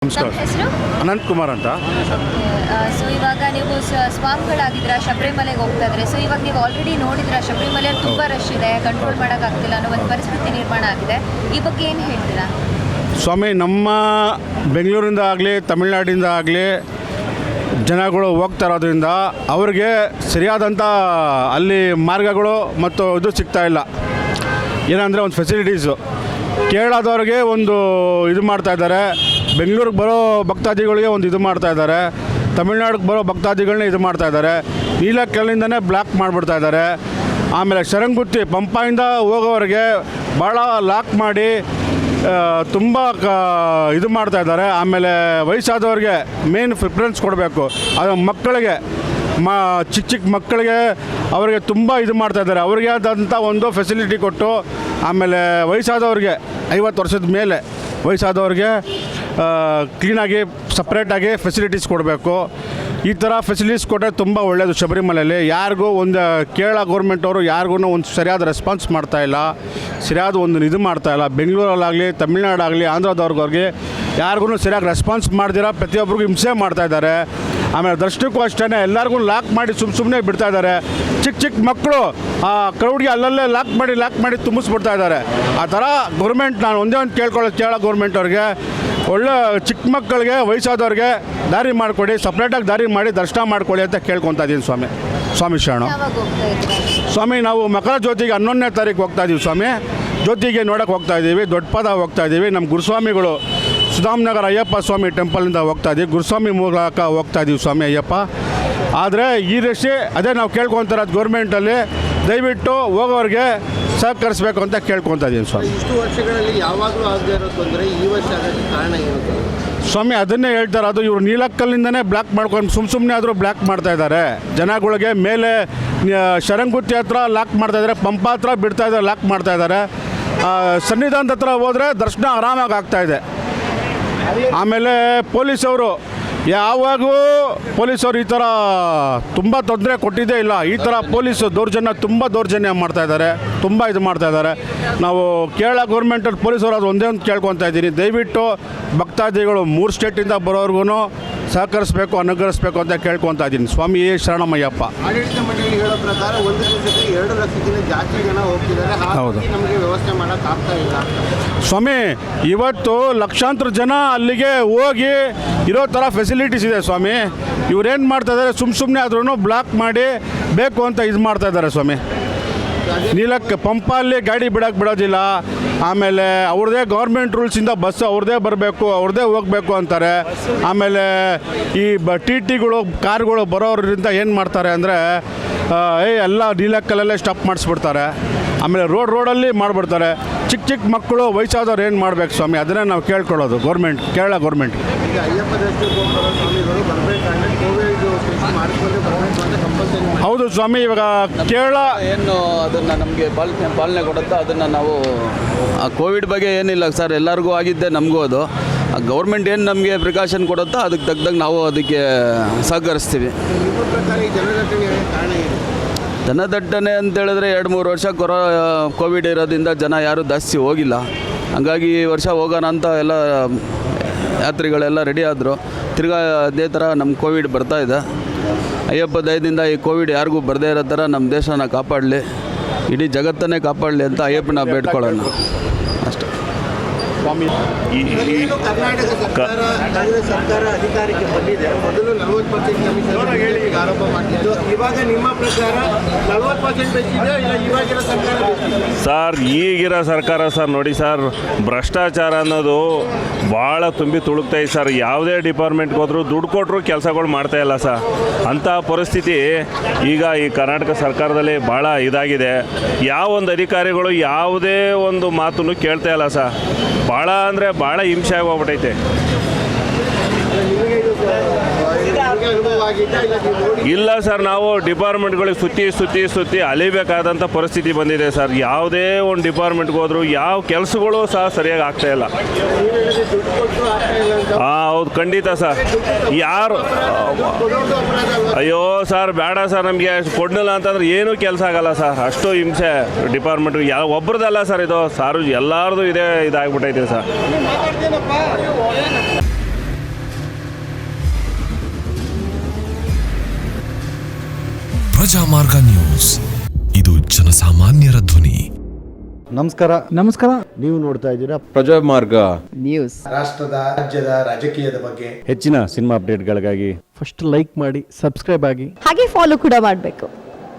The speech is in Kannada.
ನಮಸ್ಕಾರ. ನಮ್ಮ ಹೆಸರು ಅನಂತ್ ಕುಮಾರ್ ಅಂತ. ಸೊ ಇವಾಗ ನೀವು ಸ್ವಾಮಿಗಳಾಗಿದ್ದೀರಾ, ಶಬರಿಮಲೆಗೆ ಹೋಗ್ತಾ ಇದ್ರೆ. ಸೊ ಇವಾಗ ನೀವು ಆಲ್ರೆಡಿ ನೋಡಿದ್ರ ಶಬರಿಮಲೆಯಲ್ಲಿ ತುಂಬ ರಶ್ ಇದೆ, ಕಂಟ್ರೋಲ್ ಮಾಡೋಕ್ಕಾಗ್ತಿಲ್ಲ ಅನ್ನೋ ಒಂದು ಪರಿಸ್ಥಿತಿ ನಿರ್ಮಾಣ ಆಗಿದೆ. ಈ ಬಗ್ಗೆ ಏನು ಹೇಳ್ತೀರಾ? ಸ್ವಾಮಿ, ನಮ್ಮ ಬೆಂಗಳೂರಿಂದ ಆಗಲಿ ತಮಿಳ್ನಾಡಿಂದ ಆಗಲಿ ಜನಗಳು ಹೋಗ್ತಾ ಇರೋದ್ರಿಂದ ಅವ್ರಿಗೆ ಸರಿಯಾದಂಥ ಅಲ್ಲಿ ಮಾರ್ಗಗಳು ಮತ್ತು ಇದು ಸಿಗ್ತಾ ಇಲ್ಲ. ಏನಂದರೆ ಒಂದು ಫೆಸಿಲಿಟೀಸು ಕೇರಳದವ್ರಿಗೆ ಒಂದು ಇದು ಮಾಡ್ತಾಯಿದ್ದಾರೆ, ಬೆಂಗಳೂರಿಗೆ ಬರೋ ಭಕ್ತಾದಿಗಳಿಗೆ ಒಂದು ಇದು ಮಾಡ್ತಾಯಿದ್ದಾರೆ, ತಮಿಳ್ನಾಡಿಗೆ ಬರೋ ಭಕ್ತಾದಿಗಳನ್ನ ಇದು ಮಾಡ್ತಾಯಿದ್ದಾರೆ. ನೀಲಕಲ್ಲಿಂದನೇ ಬ್ಲಾಕ್ ಮಾಡಿಬಿಡ್ತಾ ಇದ್ದಾರೆ. ಆಮೇಲೆ ಶರಂಗುತ್ತಿ ಪಂಪಾಯಿಂದ ಹೋಗೋವರೆಗೆ ಭಾಳ ಲಾಕ್ ಮಾಡಿ ತುಂಬ ಇದು ಮಾಡ್ತಾಯಿದ್ದಾರೆ. ಆಮೇಲೆ ವಯಸ್ಸಾದವ್ರಿಗೆ ಮೇನ್ ಪ್ರಿಫರೆನ್ಸ್ ಕೊಡಬೇಕು. ಅದು ಮಕ್ಕಳಿಗೆ ಚಿಕ್ಕ ಚಿಕ್ಕ ಮಕ್ಕಳಿಗೆ ಅವರಿಗೆ ತುಂಬ ಇದು ಮಾಡ್ತಾಯಿದ್ದಾರೆ. ಅವ್ರಿಗೆ ಆದಂಥ ಒಂದು ಫೆಸಿಲಿಟಿ ಕೊಟ್ಟು, ಆಮೇಲೆ ವಯಸ್ಸಾದವ್ರಿಗೆ 50 ವರ್ಷದ ಮೇಲೆ ವಯಸ್ಸಾದವ್ರಿಗೆ ಕ್ಲೀನಾಗಿ ಸಪ್ರೇಟಾಗಿ ಫೆಸಿಲಿಟೀಸ್ ಕೊಡಬೇಕು. ಈ ಥರ ಫೆಸಿಲಿಟೀಸ್ ಕೊಟ್ಟರೆ ತುಂಬ ಒಳ್ಳೆಯದು. ಶಬರಿಮಲೆಯಲ್ಲಿ ಯಾರಿಗೂ ಒಂದು ಕೇರಳ ಗೌರ್ಮೆಂಟವರು ಯಾರಿಗೂ ಒಂದು ಸರಿಯಾದ ರೆಸ್ಪಾನ್ಸ್ ಮಾಡ್ತಾಯಿಲ್ಲ, ಸರಿಯಾದ ಒಂದು ಇದು ಮಾಡ್ತಾಯಿಲ್ಲ. ಬೆಂಗಳೂರಲ್ಲಾಗಲಿ ತಮಿಳ್ನಾಡಾಗಲಿ ಆಂಧ್ರದವ್ರಿಗೆ ಯಾರಿಗೂ ಸರಿಯಾಗಿ ರೆಸ್ಪಾನ್ಸ್ ಮಾಡ್ದಿರ ಪ್ರತಿಯೊಬ್ಬರಿಗೂ ಹಿಂಸೆ ಮಾಡ್ತಾಯಿದ್ದಾರೆ. ಆಮೇಲೆ ದರ್ಶನಕ್ಕೂ ಅಷ್ಟೇ ಎಲ್ಲರಿಗೂ ಲಾಕ್ ಮಾಡಿ ಸುಮ್ಮನೆ ಬಿಡ್ತಾಯಿದ್ದಾರೆ. ಚಿಕ್ಕ ಚಿಕ್ಕ ಮಕ್ಕಳು ಆ ಕ್ರೌಡ್ಗೆ ಅಲ್ಲಲ್ಲೇ ಲಾಕ್ ಮಾಡಿ ತುಂಬಿಸ್ಬಿಡ್ತಾ ಇದ್ದಾರೆ. ಆ ಥರ ಗೌರ್ಮೆಂಟ್ ನಾನು ಒಂದೇ ಒಂದು ಕೇಳ್ಕೊಳ್ಳೋದು ಕೇರಳ ಗೌರ್ಮೆಂಟ್ ಅವ್ರಿಗೆ, ಒಳ್ಳೆ ಚಿಕ್ಕ ಮಕ್ಕಳಿಗೆ ವಯಸ್ಸಾದವ್ರಿಗೆ ದಾರಿ ಮಾಡಿಕೊಡಿ, ಸಪ್ರೇಟಾಗಿ ದಾರಿ ಮಾಡಿ ದರ್ಶನ ಮಾಡ್ಕೊಳ್ಳಿ ಅಂತ ಕೇಳ್ಕೊತಾ ಇದ್ದೀನಿ ಸ್ವಾಮಿ ಶರಣ. ಯಾವಾಗ ಹೋಗ್ತಾ ಇದ್ದೀರಾ? ಸ್ವಾಮಿ, ನಾವು ಮಕರ ಜ್ಯೋತಿಗೆ 11ನೇ ತಾರೀಕು ಹೋಗ್ತಾ ಇದ್ದೀವಿ ಸ್ವಾಮಿ. ಜ್ಯೋತಿಗೆ ನೋಡೋಕೆ ಹೋಗ್ತಾ ಇದ್ದೀವಿ, ದೊಡ್ಡಪದ ಹೋಗ್ತಾ ಇದ್ದೀವಿ. ನಮ್ಮ ಗುರುಸ್ವಾಮಿಗಳು ಸುಧಾಮನಗರ ಅಯ್ಯಪ್ಪ ಸ್ವಾಮಿ ಟೆಂಪಲಿಂದ ಹೋಗ್ತಾ ಇದ್ದೀವಿ, ಗುರುಸ್ವಾಮಿ ಮೂಲಕ ಹೋಗ್ತಾ ಇದ್ದೀವಿ ಸ್ವಾಮಿ ಅಯ್ಯಪ್ಪ. ಆದರೆ ಈ ರೀತಿ ಅದೇ ನಾವು ಕೇಳ್ಕೊತಿರೋದು ಗೌರ್ಮೆಂಟಲ್ಲಿ ದಯವಿಟ್ಟು ಹೋಗೋರಿಗೆ ಸಹಕರಿಸಬೇಕು ಅಂತ ಕೇಳ್ಕೊತಾ ಇದ್ದೀವಿ ಸ್ವಾಮಿ. ಇಷ್ಟು ವರ್ಷಗಳಲ್ಲಿ ಯಾವಾಗಲೂ ಆಗದೇ ಇರೋ ತೊಂದರೆ ಈ ವರ್ಷ ಆಗೋಕ್ಕೆ ಕಾರಣ ಏನು ಸ್ವಾಮಿ? ಅದನ್ನೇ ಹೇಳ್ತಾರೆ, ಅದು ಇವರು ನೀಲಕ್ಕಲ್ಲಿಂದನೇ ಬ್ಲಾಕ್ ಮಾಡ್ಕೊಂಡು ಸುಮ್ಮನೆ ಆದರೂ ಬ್ಲಾಕ್ ಮಾಡ್ತಾ ಇದ್ದಾರೆ ಜನಗಳಿಗೆ. ಮೇಲೆ ಶರಂಗುತ್ತಿ ಹತ್ರ ಲಾಕ್ ಮಾಡ್ತಾಯಿದ್ದಾರೆ, ಪಂಪ ಹತ್ರ ಬಿಡ್ತಾಯಿದ್ದಾರೆ, ಲಾಕ್ ಮಾಡ್ತಾಯಿದ್ದಾರೆ. ಸನ್ನಿಧಾನದ ಹತ್ರ ಹೋದರೆ ದರ್ಶನ ಆರಾಮಾಗಿ ಆಗ್ತಾಯಿದೆ. ಆಮೇಲೆ ಪೊಲೀಸವರು ಯಾವಾಗೂ ಪೊಲೀಸವರು ಈ ಥರ ತುಂಬ ತೊಂದರೆ ಕೊಟ್ಟಿದ್ದೇ ಇಲ್ಲ. ಈ ಥರ ಪೊಲೀಸು ತುಂಬ ದೌರ್ಜನ್ಯ ಮಾಡ್ತಾಯಿದ್ದಾರೆ, ತುಂಬ ಇದು ಮಾಡ್ತಾಯಿದ್ದಾರೆ. ನಾವು ಕೇರಳ ಗೌರ್ಮೆಂಟಲ್ಲಿ ಪೊಲೀಸರು ಅದು ಒಂದೇ ಒಂದು ಕೇಳ್ಕೊತಾ ಇದ್ದೀನಿ, ದಯವಿಟ್ಟು ಭಕ್ತಾದಿಗಳು 3 ಸ್ಟೇಟಿಂದ ಬರೋರ್ಗು ಸಹಕರಿಸಬೇಕು, ಅನುಗ್ರಹಿಸಬೇಕು ಅಂತ ಕೇಳ್ಕೊತಾ ಇದ್ದೀನಿ. ಸ್ವಾಮಿ ಶರಣಮಯ್ಯಪ್ಪ. ಆಡಳಿತ ಮಂಡಳಿ ಹೇಳೋ ಪ್ರಕಾರ ಒಂದು ದಿವಸಕ್ಕೆ 2 ಲಕ್ಷಕ್ಕಿಂತ ಜಾಸ್ತಿ ಜನ ಹೋಗ್ತಿದ್ದಾರೆ, ಹೌದು. ನಮಗೆ ವ್ಯವಸ್ಥೆ ಮಾಡೋಕ್ಕಾಗ್ತಾ ಇಲ್ಲ. ಸ್ವಾಮಿ, ಇವತ್ತು ಲಕ್ಷಾಂತರ ಜನ ಅಲ್ಲಿಗೆ ಹೋಗಿ ಇರೋ ಥರ ಫೆಸಿಲಿಟೀಸ್ ಇದೆ ಸ್ವಾಮಿ. ಇವ್ರೇನು ಮಾಡ್ತಾಯಿದ್ದಾರೆ, ಸುಮ್ಮನೆ ಆದ್ರೂ ಬ್ಲಾಕ್ ಮಾಡಿ ಬೇಕು ಅಂತ ಇದು ಮಾಡ್ತಾಯಿದ್ದಾರೆ ಸ್ವಾಮಿ. ನೀಲಕ್ಕೆ ಪಂಪಲ್ಲಿ ಗಾಡಿ ಬಿಡೋದಿಲ್ಲ. ಆಮೇಲೆ ಅವ್ರದ್ದೇ ಗೌರ್ಮೆಂಟ್ ರೂಲ್ಸಿಂದ ಬಸ್ ಅವ್ರದ್ದೇ ಬರಬೇಕು, ಅವ್ರದ್ದೇ ಹೋಗಬೇಕು ಅಂತಾರೆ. ಆಮೇಲೆ ಈ ಟಿಗಳು ಕಾರ್ಗಳು ಬರೋರಿಂದ ಏನು ಮಾಡ್ತಾರೆ ಅಂದರೆ ಎಲ್ಲ ನೀಲಕ್ಕಲ್ಲೇ ಸ್ಟಾಪ್ ಮಾಡಿಸ್ಬಿಡ್ತಾರೆ. ಆಮೇಲೆ ರೋಡಲ್ಲಿ ಮಾಡಿಬಿಡ್ತಾರೆ. ಚಿಕ್ಕ ಮಕ್ಕಳು ವಯಸ್ಸಾದವ್ರು ಏನು ಮಾಡಬೇಕು ಸ್ವಾಮಿ? ಅದನ್ನೇ ನಾವು ಕೇಳ್ಕೊಳ್ಳೋದು ಕೇರಳ ಗೌರ್ಮೆಂಟ್. ಈಗ ಅಯ್ಯಪ್ಪ ದರ್ಶನಕ್ಕೆ ಹೋಗ್ಬರೋ ಸ್ವಾಮಿಗಳು ಬರಬೇಕಾದ್ರೆ ಕೋವಿಡ್ ಟೆಸ್ಟ್ ಮಾಡಿಕೊಂಡು ಬರಬೇಕು ಅಂತ ಕಂಪಲ್ಸರಿ. ಹೌದು ಸ್ವಾಮಿ. ಇವಾಗ ಕೇರಳ ಏನು ಅದನ್ನು ನಮಗೆ ಪಾಲನೆ ಕೊಡುತ್ತೋ ಅದನ್ನು ನಾವು ಕೋವಿಡ್ ಬಗ್ಗೆ ಏನಿಲ್ಲ ಸರ್, ಎಲ್ಲರಿಗೂ ಆಗಿದ್ದೆ ನಮಗೂ. ಅದು ಗೌರ್ಮೆಂಟ್ ಏನು ನಮಗೆ ಪ್ರಿಕಾಷನ್ ಕೊಡುತ್ತೋ ಅದಕ್ಕೆ ತಕ್ಕಂಗೆ ನಾವು ಅದಕ್ಕೆ ಸಹಕರಿಸ್ತೀವಿ. ನಿಮ್ಮ ಪ್ರಕಾರ ಈ ಜನದಟ್ಟಣೆ ಕಾರಣ ಏನು? ಜನದಟ್ಟಣೆ ಅಂತ ಹೇಳಿದ್ರೆ 2-3 ವರ್ಷ ಕೋವಿಡ್ ಇರೋದ್ರಿಂದ ಜನ ಯಾರೂ ಜಾಸ್ತಿ ಹೋಗಿಲ್ಲ. ಹಂಗಾಗಿ ಈ ವರ್ಷ ಹೋಗೋಣ ಅಂತ ಎಲ್ಲ ಯಾತ್ರಿಗಳೆಲ್ಲ ರೆಡಿ ಆದರು. ತಿರ್ಗಾ ಅದೇ ಥರ ನಮ್ಮ ಕೋವಿಡ್ ಬರ್ತಾಯಿದೆ. ಅಯ್ಯಪ್ಪ ದಯದಿಂದ ಈ ಕೋವಿಡ್ ಯಾರಿಗೂ ಬರದೇ ಇರೋ ಥರ ನಮ್ಮ ದೇಶನ ಕಾಪಾಡಲಿ, ಇಡೀ ಜಗತ್ತನ್ನೇ ಕಾಪಾಡಲಿ ಅಂತ ಅಯ್ಯಪ್ಪನ ಬೇಡ್ಕೊಳ್ಳೋಣ ಅಷ್ಟೇ. ಏನು ಕರ್ನಾಟಕ ಸರ್ಕಾರ ಕಾಂಗ್ರೆಸ್ ಸರ್ಕಾರ ಅಧಿಕಾರಕ್ಕೆ ಬಂದಿದೆ, ಮೊದಲು 40% ಕಮಿಷನ್ ಆರೋಪ ಮಾಡಿದ್ದು. ಇವಾಗ ನಿಮ್ಮ ಪ್ರಕಾರ 40% ಬೆಚ್ಚಿದೆ ಇಲ್ಲ ಇವಾಗಿರೋ ಸರ್ಕಾರ ಬೆಚ್ಚಿದೆ? ಸರ್, ಈಗಿರೋ ಸರ್ಕಾರ ಸರ್ ನೋಡಿ ಸರ್, ಭ್ರಷ್ಟಾಚಾರ ಅನ್ನೋದು ಭಾಳ ತುಂಬಿ ತುಳುಕ್ತಾಯಿದೆ ಸರ್. ಯಾವುದೇ ಡಿಪಾರ್ಟ್ಮೆಂಟ್ಗೆ ಹೋದರೂ ದುಡ್ಡು ಕೊಟ್ಟರು ಕೆಲಸಗಳು ಮಾಡ್ತಾಯಿಲ್ಲ ಸರ್. ಅಂಥ ಪರಿಸ್ಥಿತಿ ಈಗ ಈ ಕರ್ನಾಟಕ ಸರ್ಕಾರದಲ್ಲಿ ಭಾಳ ಇದಾಗಿದೆ. ಯಾವ ಒಂದು ಅಧಿಕಾರಿಗಳು ಯಾವುದೇ ಒಂದು ಮಾತನ್ನು ಕೇಳ್ತಾ ಇಲ್ಲ ಸರ್. ಭಾಳ ಅಂದರೆ ಭಾಳ ಹಿಂಸೆ ಆಗೋಗ್ಬಿಟ್ಟೈತೆ. ಇಲ್ಲ ಸರ್, ನಾವು ಡಿಪಾರ್ಟ್ಮೆಂಟ್ಗಳಿಗೆ ಸುತ್ತಿ ಅಲಿಬೇಕಾದಂಥ ಪರಿಸ್ಥಿತಿ ಬಂದಿದೆ ಸರ್. ಯಾವುದೇ ಒಂದು ಡಿಪಾರ್ಟ್ಮೆಂಟ್ಗೆ ಹೋದರೂ ಯಾವ ಕೆಲಸಗಳು ಸಹ ಸರಿಯಾಗಿ ಆಗ್ತಾಯಿಲ್ಲ. ಹೌದು, ಖಂಡಿತ ಸರ್. ಯಾರು ಅಯ್ಯೋ ಸರ್ ಬೇಡ ಸರ್, ನಮಗೆ ಕೊಡಲಿಲ್ಲ ಅಂತಂದ್ರೆ ಏನೂ ಕೆಲಸ ಆಗಲ್ಲ ಸರ್. ಅಷ್ಟು ಹಿಂಸೆ ಡಿಪಾರ್ಟ್ಮೆಂಟ್ಗೆ. ಒಬ್ರದ್ದಲ್ಲ ಸರ್, ಇದು ಎಲ್ಲರದು ಇದಾಗ್ಬಿಟ್ಟೈತೆ ಸರ್. ಪ್ರಜಾಮಾರ್ಗ ನ್ಯೂಸ್, ಇದು ಜನಸಾಮಾನ್ಯರ ಧ್ವನಿ. ನಮಸ್ಕಾರ. ನೀವು ನೋಡ್ತಾ ಇದ್ದೀರಾ ಪ್ರಜಾಮಾರ್ಗ ನ್ಯೂಸ್. ರಾಷ್ಟ್ರದ ರಾಜ್ಯದ ರಾಜಕೀಯದ ಬಗ್ಗೆ ಹೆಚ್ಚಿನ ಸಿನಿಮಾ ಅಪ್ಡೇಟ್ಗಳಿಗಾಗಿ ಫಸ್ಟ್ ಲೈಕ್ ಮಾಡಿ, ಸಬ್ಸ್ಕ್ರೈಬ್ ಆಗಿ. ಹಾಗೆ ಫಾಲೋ ಕೂಡ ಮಾಡಬೇಕು.